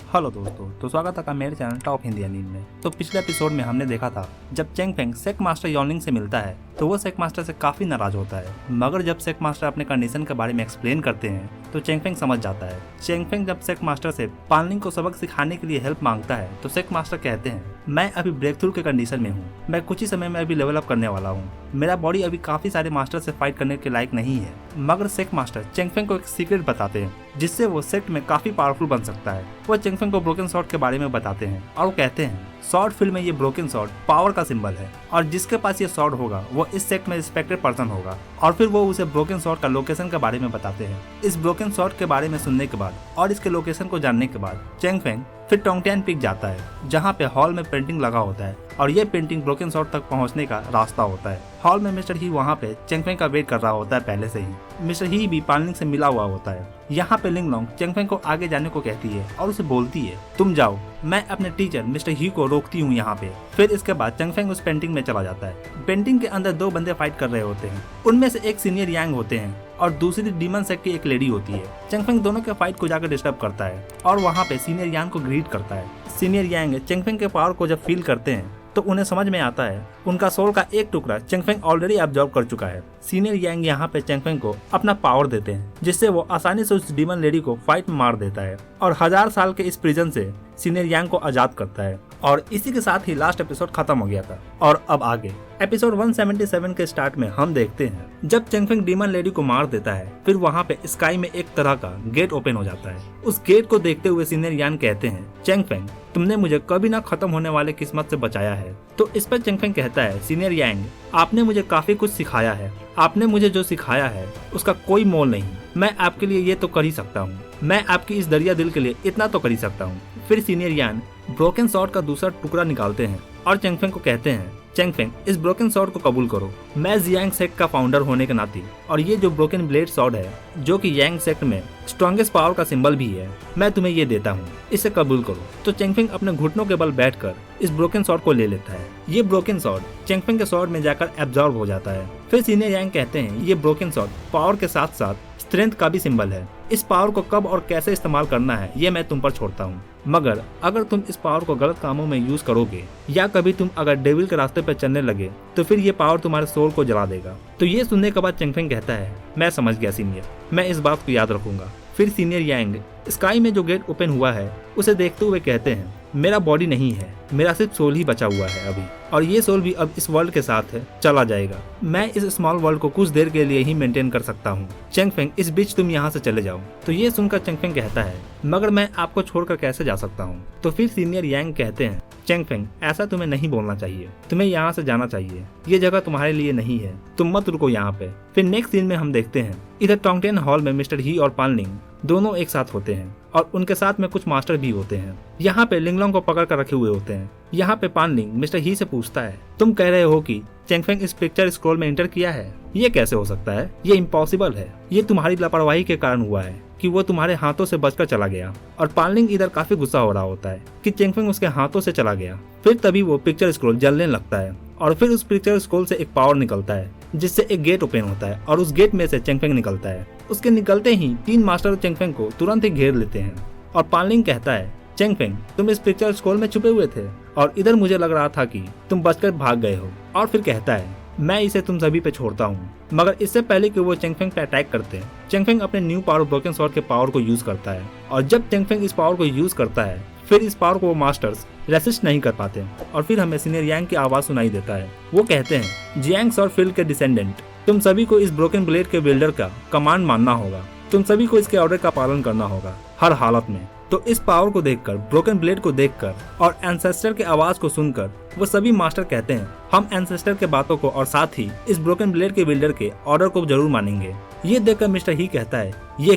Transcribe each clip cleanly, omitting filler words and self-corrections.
Hello दोस्तों, तो स्वागत है मेरे चैनल टॉप हिंदी एनीमे में। तो पिछले एपिसोड में हमने देखा था जब चेंग फेंग सेक मास्टर योनलिंग से मिलता है तो वो सेक मास्टर से काफी नाराज होता है, मगर जब सेक मास्टर अपने कंडीशन के बारे में एक्सप्लेन करते हैं तो चेंग फेंग समझ जाता है। चेंग फेंग जब सेक मास्टर से पानलिंग को सबक सिखाने के लिए हेल्प मांगता है तो सेक मास्टर कहते हैं, मैं अभी ब्रेक थ्रू के कंडीशन में हूँ, मैं कुछ ही समय में अभी लेवल अप करने वाला हूँ, मेरा बॉडी अभी काफी सारे मास्टर से फाइट करने के लायक नहीं है। मगर सेक मास्टर चेंग फेंग को एक सीक्रेट बताते हैं जिससे वो सेक्ट में काफी पावरफुल बन सकता है। वो चेंग फेंग को ब्रोकन स्वॉर्ड के बारे में बताते हैं और वो कहते हैं स्वॉर्ड फील्ड में ये ब्रोकन स्वॉर्ड पावर का सिंबल है और जिसके पास ये स्वॉर्ड होगा वो इस सेक्ट में रिस्पेक्टेड पर्सन होगा। और फिर वो उसे ब्रोकन स्वॉर्ड का लोकेशन के बारे में बताते हैं। इस ब्रोकन स्वॉर्ड के बारे में सुनने के बाद और इसके लोकेशन को जानने के बाद चेंग फेंग फिर टोंगटियान पीक जाता है जहाँ पे हॉल में पेंटिंग लगा होता है और ये पेंटिंग ब्रोकन स्वॉर्ड तक पहुँचने का रास्ता होता है। हॉल में मिस्टर ही वहाँ पे चेंग फेंग का वेट कर रहा होता है पहले से ही। मिस्टर ही भी पानलिंग से मिला हुआ होता है। यहाँ पे लिंगलोंग चेंग फेंग को आगे जाने को कहती है और उसे बोलती है, तुम जाओ, मैं अपने टीचर मिस्टर ही को रोकती हूँ यहाँ पे। फिर इसके बाद चेंग फेंग उस पेंटिंग में चला जाता है। पेंटिंग के अंदर दो बंदे फाइट कर रहे होते हैं, उनमें से एक सीनियर यांग होते हैं और दूसरी डीमन सेक्ट की एक लेडी होती है। चेंग फेंग दोनों के फाइट को जाकर डिस्टर्ब करता है और वहाँ पे सीनियर यांग को ग्रीट करता है। सीनियर यांग चेंग फेंग के पावर को जब फील करते हैं तो उन्हें समझ में आता है उनका सोल का एक टुकड़ा चेंग फेंग ऑलरेडी एब्जॉर्ब कर चुका है। सीनियर यांग यहाँ पे चेंग फेंग को अपना पावर देते हैं जिससे वो आसानी से उस डीमन लेडी को फाइट में मार देता है और 1000 साल के इस प्रिजन से सीनियर यांग को आजाद करता है। और इसी के साथ ही लास्ट एपिसोड खत्म हो गया था। और अब आगे एपिसोड 177 के स्टार्ट में हम देखते हैं जब चेंग फेंग डीमन लेडी को मार देता है फिर वहाँ पे स्काई में एक तरह का गेट ओपन हो जाता है। उस गेट को देखते हुए सीनियर यांग कहते हैं, चेंग फेंग तुमने मुझे कभी ना खत्म होने वाले किस्मत से बचाया है। तो इस पर चेंग फेंग कहता है, सीनियर यांग आपने मुझे काफी कुछ सिखाया है, आपने मुझे जो सिखाया है उसका कोई मोल नहीं, मैं आपके लिए ये तो कर ही सकता हूँ, मैं आपकी इस दरिया दिल के लिए इतना तो कर ही सकता हूँ। फिर सीनियर यांग ब्रोकन स्वॉर्ड का दूसरा टुकड़ा निकालते हैं और चेंग फेंग को कहते हैं, चेंग फेंग इस ब्रोकन स्वॉर्ड को कबूल करो, मैं जियांग सेक्ट का फाउंडर होने के नाते और ये जो ब्रोकन ब्लेड स्वॉर्ड है जो कि यांग सेक्ट में स्ट्रॉन्गेस्ट पावर का सिंबल भी है, मैं तुम्हें ये देता हूँ, इसे कबूल करो। तो चेंग फेंग अपने घुटनों के बल बैठकर इस ब्रोकन स्वॉर्ड को ले लेता है। ये ब्रोकन स्वॉर्ड चेंग फेंग के स्वॉर्ड में जाकर एब्जॉर्ब हो जाता है। फिर सीनियर यांग कहते हैं, ये ब्रोकन स्वॉर्ड पावर के साथ साथ स्ट्रेंथ का भी सिंबल है, इस पावर को कब और कैसे इस्तेमाल करना है ये मैं तुम पर छोड़ता हूँ, मगर अगर तुम इस पावर को गलत कामों में यूज करोगे या कभी तुम अगर डेविल के रास्ते पर चलने लगे तो फिर ये पावर तुम्हारे सोल को जला देगा। तो ये सुनने के बाद चेंग फेंग कहता है, मैं समझ गया सीनियर, मैं इस बात को याद रखूंगा। फिर सीनियर यांग स्काई में जो गेट ओपन हुआ है उसे देखते हुए कहते हैं, मेरा बॉडी नहीं है, मेरा सिर्फ सोल ही बचा हुआ है अभी, और ये सोल भी अब इस वर्ल्ड के साथ है चला जाएगा, मैं इस स्मॉल वर्ल्ड को कुछ देर के लिए ही मेंटेन कर सकता हूँ। चेंग फेंग इस बीच तुम यहाँ से चले जाओ। तो ये सुनकर चेंग फेंग कहता है, मगर मैं आपको छोड़कर कैसे जा सकता हूँ। तो फिर सीनियर यांग कहते हैं, चेंग फेंग ऐसा तुम्हें नहीं बोलना चाहिए, तुम्हें यहाँ से जाना चाहिए, ये जगह तुम्हारे लिए नहीं है, तुम मत रुको यहाँ पे। फिर नेक्स्ट सीन में हम देखते हैं इधर टोंगटियान हॉल में मिस्टर ही और पानलिंग दोनों एक साथ होते हैं और उनके साथ में कुछ मास्टर भी होते हैं। यहाँ पे लिंगलोंग को पकड़ कर रखे हुए होते हैं। यहाँ पे पानलिंग मिस्टर ही से पूछता है, तुम कह रहे हो कि चेंग फेंग इस पिक्चर स्क्रॉल में एंटर किया है, ये कैसे हो सकता है, ये इम्पॉसिबल है, ये तुम्हारी लापरवाही के कारण हुआ है कि वो तुम्हारे हाथों से बचकर चला गया। और पानलिंग इधर काफी गुस्सा हो रहा होता है कि चेंग फेंग उसके हाथों से चला गया। फिर तभी वो पिक्चर स्क्रॉल जलने लगता है और फिर उस पिक्चर स्क्रॉल से एक पावर निकलता है जिससे एक गेट ओपन होता है और उस गेट में से चेंग फेंग निकलता है। उसके निकलते ही 3 मास्टर चेंग फेंग को तुरंत ही घेर लेते हैं और पानलिंग कहता है, चेंग फेंग तुम इस पिक्चर स्क्रॉल में छुपे हुए थे और इधर मुझे लग रहा था कि तुम बचकर भाग गए हो। और फिर कहता है, मैं इसे तुम सभी पे छोड़ता हूँ। मगर इससे पहले कि वो चेंग फेंग पे अटैक करते हैं, चेंग फेंग अपने न्यू पावर ब्रोकन स्वॉर्ड के पावर को यूज करता है और जब चेंग फेंग इस पावर को यूज करता है फिर इस पावर को वो मास्टर्स रेसिस्ट नहीं कर पाते और फिर हमें सीनियर यांग की आवाज सुनाई देता है। वो कहते हैं, जियांग स्वॉर्ड फील्ड के डिसेंडेंट, तुम सभी को इस ब्रोकन ब्लेड के बिल्डर का कमांड मानना होगा, तुम सभी को इसके ऑर्डर का पालन करना होगा हर हालत में। तो इस पावर को देखकर, ब्रोकन ब्लेड को देखकर और एंसेस्टर के आवाज को सुनकर वो सभी मास्टर कहते हैं, हम एंसेस्टर के बातों को और साथ ही इस ब्रोकन ब्लेड के बिल्डर के ऑर्डर को जरूर मानेंगे। ये देखकर मिस्टर ही कहता है, ये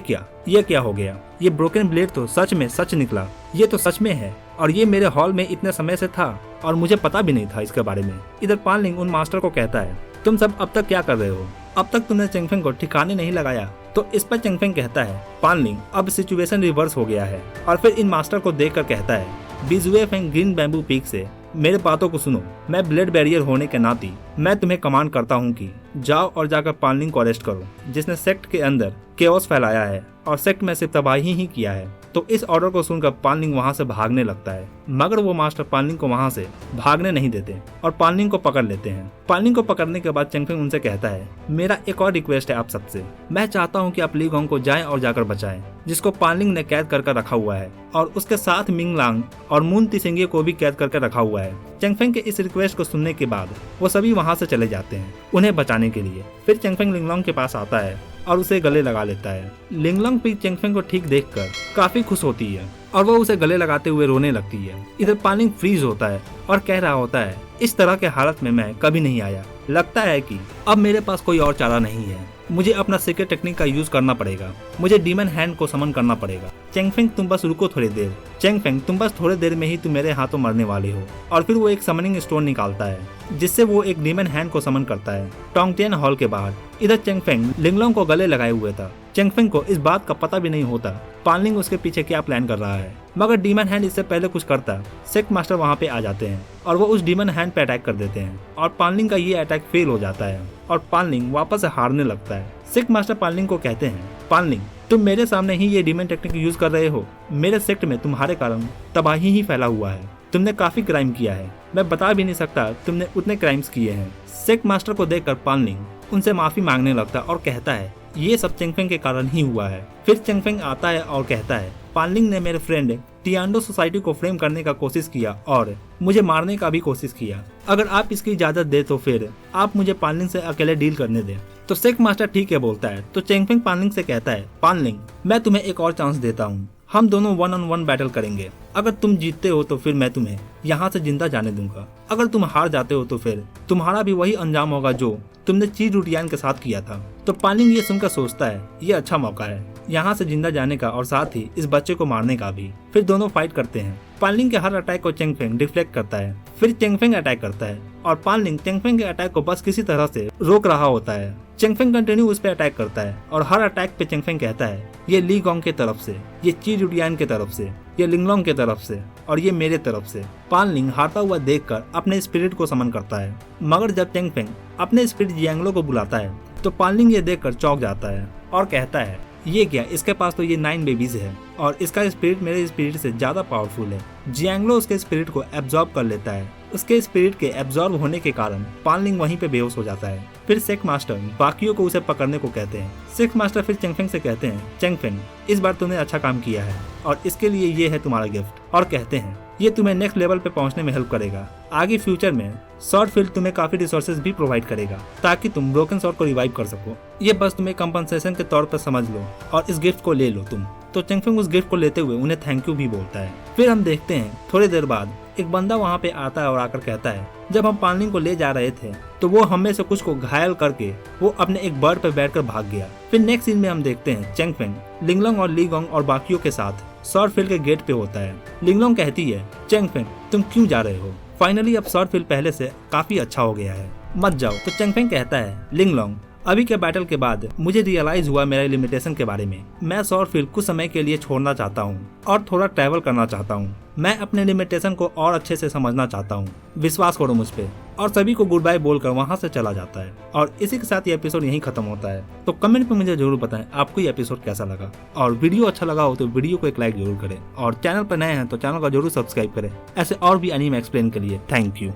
क्या हो गया, ये ब्रोकन ब्लेड तो सच में सच निकला, ये तो सच में है और ये मेरे हॉल में इतने समय से था और मुझे पता भी नहीं था इसके बारे में। इधर पानलिंग उन मास्टर को कहता है, तुम सब अब तक क्या कर रहे हो, अब तक तुमने चेंग फेंग को ठिकाने नहीं लगाया। तो इस पर चेंग फेंग कहता है, पानलिंग अब सिचुएशन रिवर्स हो गया है। और फिर इन मास्टर को देखकर कहता है, बिजुए फेंग ग्रीन बैम्बू पीक से मेरे बातों को सुनो, मैं ब्लेड बैरियर होने के नाते मैं तुम्हें कमांड करता हूँ कि जाओ और जाकर पानलिंग को अरेस्ट करो जिसने सेक्ट के अंदर केओस फैलाया है और सेक्ट में सिर्फ तबाही ही किया है। तो इस ऑर्डर को सुनकर पानलिंग वहाँ से भागने लगता है, मगर वो मास्टर पानलिंग को वहाँ से भागने नहीं देते और पानलिंग को पकड़ लेते हैं। पानलिंग को पकड़ने के बाद चेंगफेंग उनसे कहता है, मेरा एक और रिक्वेस्ट है आप सबसे, मैं चाहता हूँ कि आप ली गोंग को जाएं और जाकर बचाएं, जिसको पानलिंग ने कैद कर रखा हुआ है, और उसके साथ मिंग लांग और मून तिसेंगे को भी कैद करके रखा हुआ है। चेंगफेंग के इस रिक्वेस्ट को सुनने के बाद वो सभी वहाँ से चले जाते हैं उन्हें बचाने के लिए। फिर चेंगफेंग लिंगलोंग के पास आता है और उसे गले लगा लेता है। लिंगलोंग भी चेंगफेंग को ठीक देखकर काफी खुश होती है और वो उसे गले लगाते हुए रोने लगती है। इधर पानलिंग फ्रीज होता है और कह रहा होता है, इस तरह के हालत में मैं कभी नहीं आया, लगता है कि अब मेरे पास कोई और चारा नहीं है, मुझे अपना सीक्रेट टेक्निक का यूज करना पड़ेगा, मुझे डीमन हैंड को समन करना पड़ेगा। चेंगफेंग तुम बस रुको थोड़ी देर, चेंगफेंग तुम बस थोड़ी देर में ही तुम मेरे हाथों मरने वाले हो। और फिर वो एक समनिंग स्टोन निकालता है जिससे वो एक डीमन हैंड को समन करता है टोंगटियन हॉल के बाहर। इधर चेंगफेंग लिंगलोंग को गले लगाए हुए था। चेंगफेंग को इस बात का पता भी नहीं होता पानलिंग उसके पीछे क्या प्लान कर रहा है, मगर डीमन हैंड इससे पहले कुछ करता सेक्ट मास्टर वहाँ पे आ जाते हैं और वो उस डीमन हैंड पे अटैक कर देते हैं और पानलिंग का ये अटैक फेल हो जाता है और पानलिंग वापस हारने लगता है। सेक्ट मास्टर पानलिंग को कहते हैं, पानलिंग तुम मेरे सामने ही ये डीमन टेक्निक यूज कर रहे हो, मेरे सेक्ट में तुम्हारे कारण तबाही ही फैला हुआ है, तुमने काफी क्राइम किया है, मैं बता भी नहीं सकता तुमने उतने क्राइम्स किए हैं। सेक्ट मास्टर को देखकर पानलिंग उनसे माफी मांगने लगता और कहता है ये सब चेंगफेंग के कारण ही हुआ है। फिर चेंगफेंग आता है और कहता है, पानलिंग ने मेरे फ्रेंड टियांडो सोसाइटी को फ्रेम करने का कोशिश किया और मुझे मारने का भी कोशिश किया, अगर आप इसकी इजाजत दे तो फिर आप मुझे पानलिंग से अकेले डील करने दें। तो सेक्ट मास्टर ठीक है बोलता है। तो चेंगफेंग पानलिंग से कहता है, पानलिंग मैं तुम्हें एक और चांस देता हूँ, हम दोनों 1-on-1 बैटल करेंगे, अगर तुम जीतते हो तो फिर मैं तुम्हें यहाँ से जिंदा जाने दूंगा, अगर तुम हार जाते हो तो फिर तुम्हारा भी वही अंजाम होगा जो तुमने ची रुटियान के साथ किया था। तो पानलिंग ये सुनकर सोचता है ये अच्छा मौका है यहाँ से जिंदा जाने का और साथ ही इस बच्चे को मारने का भी। फिर दोनों फाइट करते हैं। पानलिंग के हर अटैक को चेंगफेंग डिफ्लेक्ट करता है, फिर चेंगफेंग अटैक करता है और पानलिंग चेंगफेंग के अटैक को बस किसी तरह से रोक रहा होता है। चेंगफेंग कंटिन्यू उस पर अटैक करता है और हर अटैक पे चेंगफेंग कहता है ये ली गोंग के तरफ से, ये ची रुटियान के तरफ से, ये लिंगलोंग के तरफ से और ये मेरे तरफ से। पानलिंग हारता हुआ देखकर अपने स्पिरिट को समन करता है, मगर जब चेंगफेंग अपने स्पिरिट जियांगलो को बुलाता है तो पानलिंग ये देखकर चौंक जाता है और कहता है ये क्या, इसके पास तो ये 9 बेबीज है और इसका स्पिरिट मेरे स्पिरिट से ज्यादा पावरफुल है। जियांगलो उसके स्पिरिट को एब्जॉर्ब कर लेता है, उसके स्पिरिट के एब्जॉर्ब होने के कारण पानलिंग वहीं पे बेहोश हो जाता है। फिर सेक्ट मास्टर बाकियों को उसे पकड़ने को कहते हैं। सेक्ट मास्टर फिर चेंगफेंग से कहते हैं, चेंगफेंग इस बार तुमने अच्छा काम किया है और इसके लिए ये है तुम्हारा गिफ्ट, और कहते हैं ये तुम्हें नेक्स्ट लेवल पे पहुंचने में हेल्प करेगा। आगे फ्यूचर में शॉर्ट फील्ड तुम्हें काफी रिसोर्सेज भी प्रोवाइड करेगा ताकि तुम ब्रोकन शॉर्ट को रिवाइव कर सको। ये बस तुम्हें कंपनसेशन के तौर पर समझ लो और इस गिफ्ट को ले लो तुम। तो चेंगफेंग उस गिफ्ट को लेते हुए उन्हें थैंक यू भी बोलता है। फिर हम देखते हैं थोड़ी देर बाद एक बंदा वहाँ पे आता है और आकर कहता है, जब हम पानलिंग को ले जा रहे थे तो वो हम में से कुछ को घायल करके वो अपने एक बर्ड पर बैठकर भाग गया। फिर नेक्स्ट सीन में हम देखते हैं चेंगफेंग लिंगलोंग और ली गोंग और बाकियों के साथ शॉर्ट फील्ड के गेट पे होता है। लिंगलोंग कहती है, चेंगफेंग तुम क्यों जा रहे हो, फाइनली अब शॉर्ट फील्ड पहले से काफी अच्छा हो गया है, मत जाओ। तो चेंगफेंग कहता है, लिंगलोंग अभी के बैटल के बाद मुझे रियलाइज हुआ मेरे लिमिटेशन के बारे में, मैं शॉर्ट फील्ड कुछ समय के लिए छोड़ना चाहता हूँ और थोड़ा ट्रैवल करना चाहता हूँ, मैं अपने लिमिटेशन को और अच्छे से समझना चाहता हूँ, विश्वास करो मुझ पे। और सभी को गुड बाय बोलकर वहाँ से चला जाता है और इसी के साथ ये एपिसोड यहीं खत्म होता है। तो कमेंट पे मुझे जरूर बताएं आपको ये एपिसोड कैसा लगा, और वीडियो अच्छा लगा हो तो वीडियो को एक लाइक जरूर करें, और चैनल पर नए हैं तो चैनल को जरूर सब्सक्राइब करें ऐसे और भी एनीमे एक्सप्लेन के लिए। Thank you.